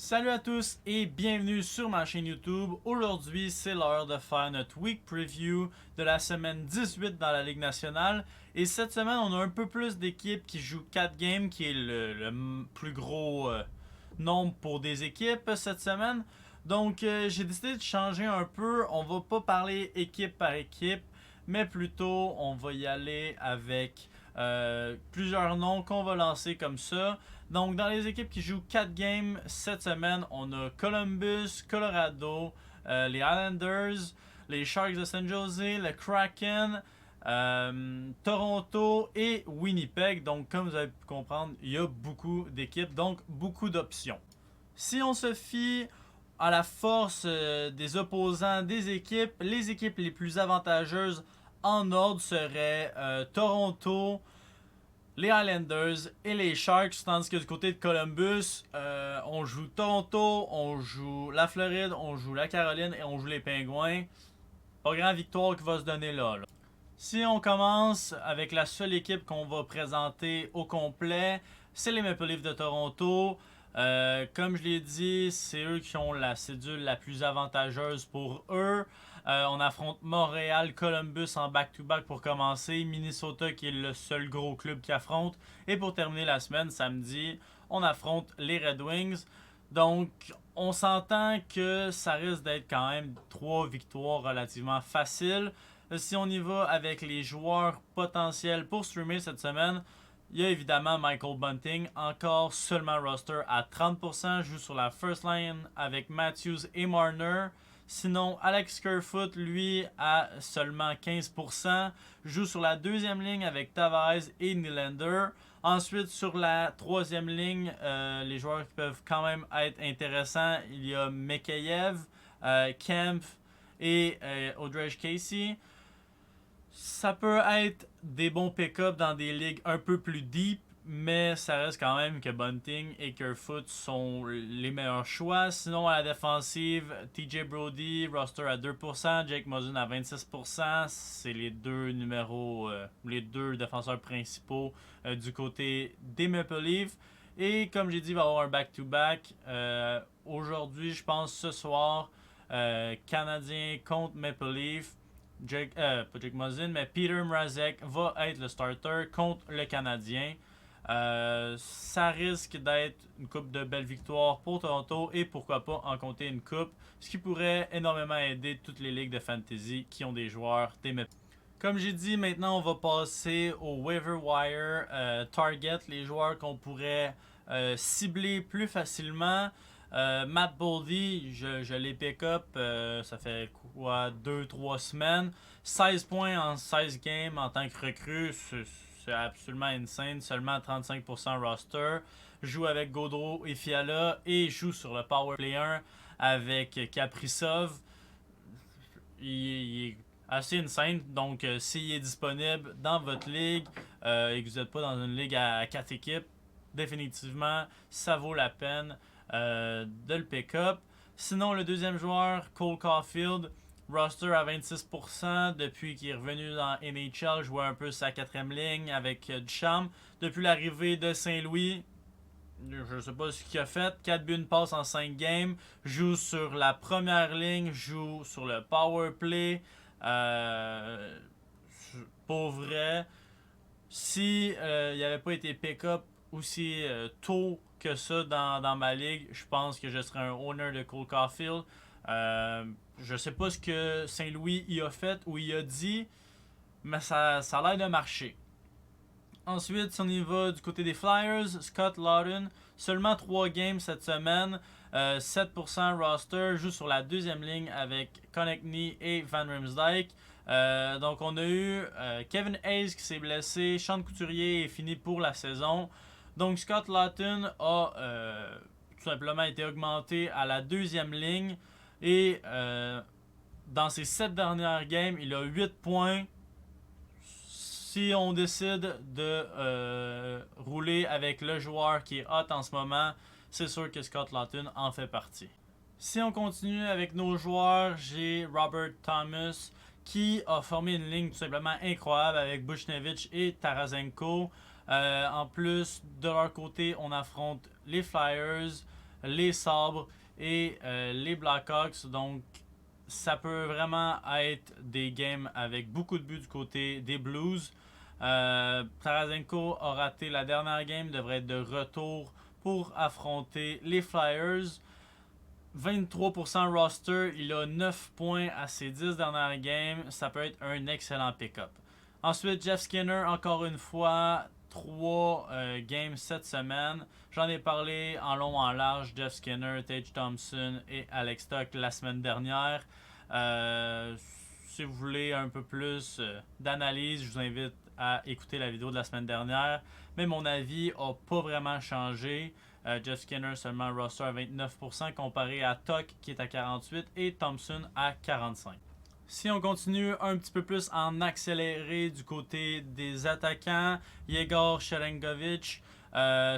Salut à tous et bienvenue sur ma chaîne YouTube. Aujourd'hui, c'est l'heure de faire notre week preview de la semaine 18 dans la Ligue nationale. Et cette semaine, on a un peu plus d'équipes qui jouent 4 games, qui est le plus gros nombre pour des équipes cette semaine. Donc, j'ai décidé de changer un peu. On va pas parler équipe par équipe, mais plutôt on va y aller avec plusieurs noms qu'on va lancer comme ça. Donc, dans les équipes qui jouent 4 games cette semaine, on a Columbus, Colorado, les Islanders, les Sharks de San Jose, le Kraken, Toronto et Winnipeg. Donc, comme vous avez pu comprendre, il y a beaucoup d'équipes, donc beaucoup d'options. Si on se fie à la force des opposants des équipes, les équipes les plus avantageuses en ordre seraient Toronto, les Islanders et les Sharks, tandis que du côté de Columbus, on joue Toronto, on joue la Floride, on joue la Caroline et on joue les Pingouins. Pas grand victoire qui va se donner là. Si on commence avec la seule équipe qu'on va présenter au complet, c'est les Maple Leafs de Toronto. Comme je l'ai dit, c'est eux qui ont la cédule la plus avantageuse pour eux. On affronte Montréal, Columbus en back-to-back pour commencer. Minnesota qui est le seul gros club qui affronte. Et pour terminer la semaine, samedi, on affronte les Red Wings. Donc, on s'entend que ça risque d'être quand même 3 victoires relativement faciles. Si on y va avec les joueurs potentiels pour streamer cette semaine, il y a évidemment Michael Bunting, encore seulement roster à 30%, joue sur la first line avec Matthews et Marner. Sinon, Alex Kerfoot, lui, à seulement 15%, joue sur la deuxième ligne avec Tavares et Nylander. Ensuite, sur la troisième ligne, les joueurs qui peuvent quand même être intéressants, il y a Mikheyev, Kemp et Audrey Casey. Ça peut être des bons pick-up dans des ligues un peu plus deep, mais ça reste quand même que Bunting et Kerfoot sont les meilleurs choix. Sinon, à la défensive, TJ Brody, roster à 2%, Jake Muzzin à 26%. C'est les deux numéros, les deux défenseurs principaux du côté des Maple Leafs. Et comme j'ai dit, il va y avoir un back-to-back. Aujourd'hui, je pense ce soir, Canadien contre Maple Leafs. Pas Jake Muzzin, mais Peter Mrazek va être le starter contre le Canadien. Ça risque d'être une coupe de belles victoires pour Toronto et pourquoi pas en compter une coupe, ce qui pourrait énormément aider toutes les ligues de fantasy qui ont des joueurs des. Comme j'ai dit, maintenant on va passer au waiver wire target, les joueurs qu'on pourrait cibler plus facilement. Matt Boldy, je l'ai pick-up, ça fait quoi, 2-3 semaines. 16 points en 16 games en tant que recrue, c'est absolument insane. Seulement 35% roster. Joue avec Gaudreau et Fiala et joue sur le Power Play 1 avec Kaprizov. Il est assez insane. Donc, s'il est disponible dans votre ligue et que vous n'êtes pas dans une ligue à 4 équipes, définitivement, ça vaut la peine de le pick-up. Sinon, le deuxième joueur, Cole Caulfield, roster à 26% depuis qu'il est revenu dans NHL, jouait un peu sa quatrième ligne avec Duchamp. Depuis l'arrivée de Saint-Louis, je ne sais pas ce qu'il a fait, 4 buts, une passe en 5 games, joue sur la première ligne, joue sur le power play. Pour vrai, si il n'avait pas été pick-up aussi tôt que ça dans ma ligue, je pense que je serais un owner de Cole Caulfield. Je sais pas ce que Saint-Louis y a fait ou y a dit, mais ça a l'air de marcher. Ensuite, si on y va du côté des Flyers, Scott Laughton, seulement 3 games cette semaine, 7% roster, joue sur la deuxième ligne avec Konechny et Van Riemsdyk. Donc on a eu Kevin Hayes qui s'est blessé, Sean Couturier est fini pour la saison. Donc Scott Laughton a tout simplement été augmenté à la deuxième ligne et dans ses 7 dernières games, il a 8 points. Si on décide de rouler avec le joueur qui est hot en ce moment, c'est sûr que Scott Laughton en fait partie. Si on continue avec nos joueurs, j'ai Robert Thomas qui a formé une ligne tout simplement incroyable avec Buchnevich et Tarasenko. En plus, de leur côté, on affronte les Flyers, les Sabres et les Blackhawks. Donc, ça peut vraiment être des games avec beaucoup de buts du côté des Blues. Tarasenko a raté la dernière game, devrait être de retour pour affronter les Flyers. 23% roster, il a 9 points à ses 10 dernières games. Ça peut être un excellent pick-up. Ensuite, Jeff Skinner, encore une fois, 3 games cette semaine. J'en ai parlé en long, en large. Jeff Skinner, Tage Thompson et Alex Tuch la semaine dernière. Si vous voulez un peu plus d'analyse, je vous invite à écouter la vidéo de la semaine dernière. Mais mon avis n'a pas vraiment changé. Jeff Skinner seulement roster à 29% comparé à Tuch qui est à 48% et Thompson à 45%. Si on continue un petit peu plus en accéléré du côté des attaquants, Yegor Sharangovich,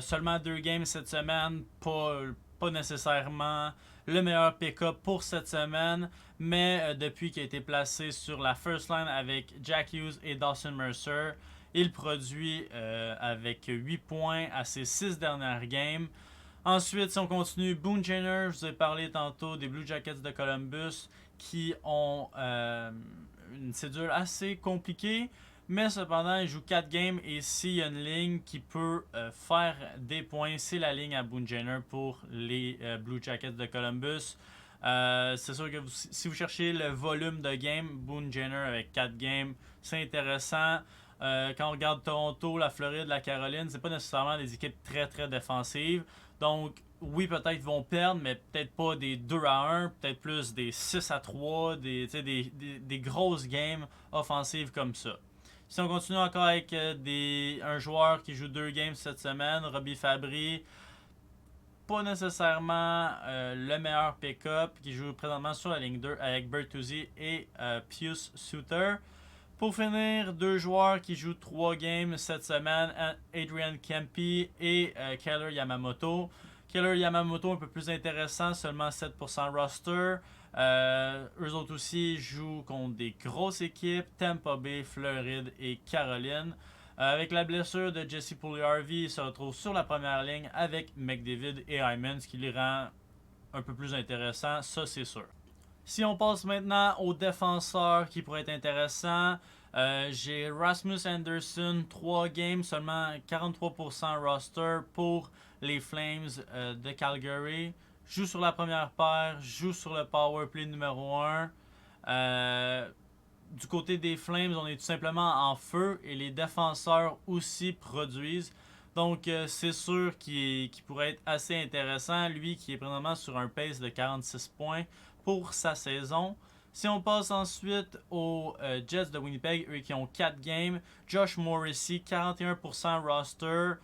seulement 2 games cette semaine, pas nécessairement le meilleur pick-up pour cette semaine, mais depuis qu'il a été placé sur la first line avec Jack Hughes et Dawson Mercer, il produit avec 8 points à ses 6 dernières games. Ensuite, si on continue, Boone Jenner, je vous ai parlé tantôt des Blue Jackets de Columbus qui ont une cédule assez compliquée, mais cependant, ils jouent 4 games et s'il y a une ligne qui peut faire des points, c'est la ligne à Boone Jenner pour les Blue Jackets de Columbus. C'est sûr que si vous cherchez le volume de game, Boone Jenner avec 4 games, c'est intéressant. Quand on regarde Toronto, la Floride, la Caroline, c'est pas nécessairement des équipes très très défensives. Donc, oui, peut-être ils vont perdre, mais peut-être pas des 2-1, peut-être plus des 6-3, des grosses games offensives comme ça. Si on continue encore avec un joueur qui joue 2 games cette semaine, Robbie Fabry, pas nécessairement le meilleur pick-up, qui joue présentement sur la ligne 2 avec Bertuzzi et Pius Suter. Pour finir, 2 joueurs qui jouent 3 games cette semaine, Adrian Kempe et Keller Yamamoto. Keller Yamamoto un peu plus intéressant, seulement 7% roster. Eux autres aussi jouent contre des grosses équipes, Tampa Bay, Floride et Caroline. Avec la blessure de Jesse Puljujarvi, il se retrouve sur la première ligne avec McDavid et Hyman, ce qui les rend un peu plus intéressants, ça c'est sûr. Si on passe maintenant aux défenseurs qui pourraient être intéressants, j'ai Rasmus Anderson, 3 games, seulement 43% roster pour les Flames de Calgary. Joue sur la première paire, joue sur le power play numéro 1. Du côté des Flames, on est tout simplement en feu et les défenseurs aussi produisent. Donc, c'est sûr qu'il pourrait être assez intéressant. Lui qui est présentement sur un pace de 46 points pour sa saison. Si on passe ensuite aux Jets de Winnipeg, eux qui ont 4 games. Josh Morrissey, 41% roster.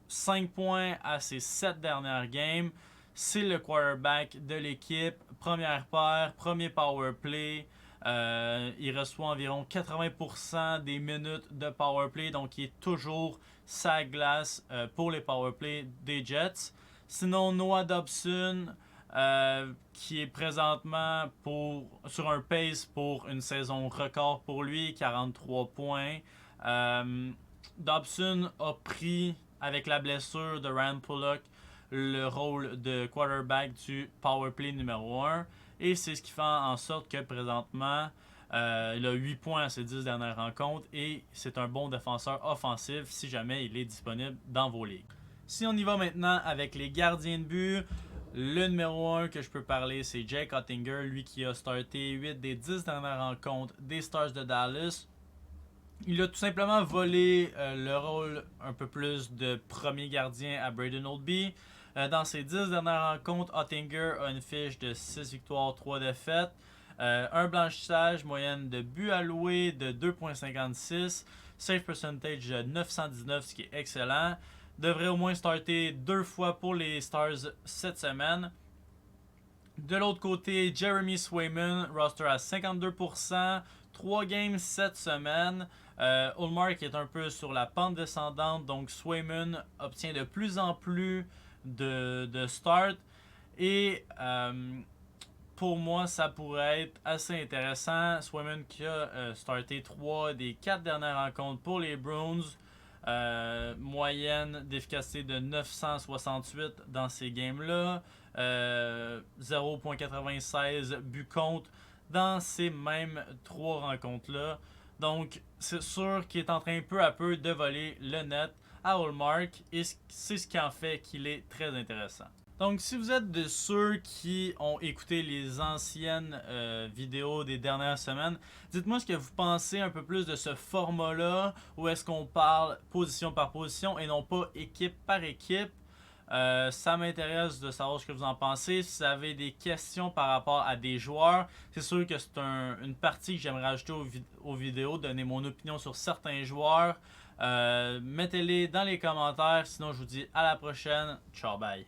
5 points à ses 7 dernières games. C'est le quarterback de l'équipe. Première paire, premier power play. Il reçoit environ 80% des minutes de power play. Donc, il est toujours sa glace pour les power play des Jets. Sinon, Noah Dobson, qui est présentement sur un pace pour une saison record pour lui, 43 points. Dobson a pris, avec la blessure de Ryan Pulock, le rôle de quarterback du powerplay numéro 1. Et c'est ce qui fait en sorte que présentement, il a 8 points à ses 10 dernières rencontres et c'est un bon défenseur offensif si jamais il est disponible dans vos ligues. Si on y va maintenant avec les gardiens de but, le numéro 1 que je peux parler, c'est Jake Oettinger, lui qui a starté 8 des 10 dernières rencontres des Stars de Dallas. Il a tout simplement volé le rôle un peu plus de premier gardien à Braden Holtby. Dans ses 10 dernières rencontres, Oettinger a une fiche de 6 victoires, 3 défaites. Un blanchissage, moyenne de buts alloués de 2.56. Save percentage de 919, ce qui est excellent. Devrait au moins starter 2 fois pour les Stars cette semaine. De l'autre côté, Jeremy Swayman, roster à 52%, 3 games cette semaine. Ullmark est un peu sur la pente descendante, donc Swayman obtient de plus en plus de start. Et pour moi, ça pourrait être assez intéressant. Swayman qui a starté 3 des 4 dernières rencontres pour les Bruins. Moyenne d'efficacité de 968 dans ces games-là. 0.96 buts contre dans ces mêmes 3 rencontres-là. Donc, c'est sûr qu'il est en train peu à peu de voler le net à Hallmark et c'est ce qui en fait qu'il est très intéressant. Donc, si vous êtes de ceux qui ont écouté les anciennes vidéos des dernières semaines, dites-moi ce que vous pensez un peu plus de ce format-là, où est-ce qu'on parle position par position et non pas équipe par équipe. Ça m'intéresse de savoir ce que vous en pensez. Si vous avez des questions par rapport à des joueurs, c'est sûr que c'est une partie que j'aimerais ajouter aux vidéos, donner mon opinion sur certains joueurs. Mettez-les dans les commentaires, sinon je vous dis à la prochaine. Ciao, bye.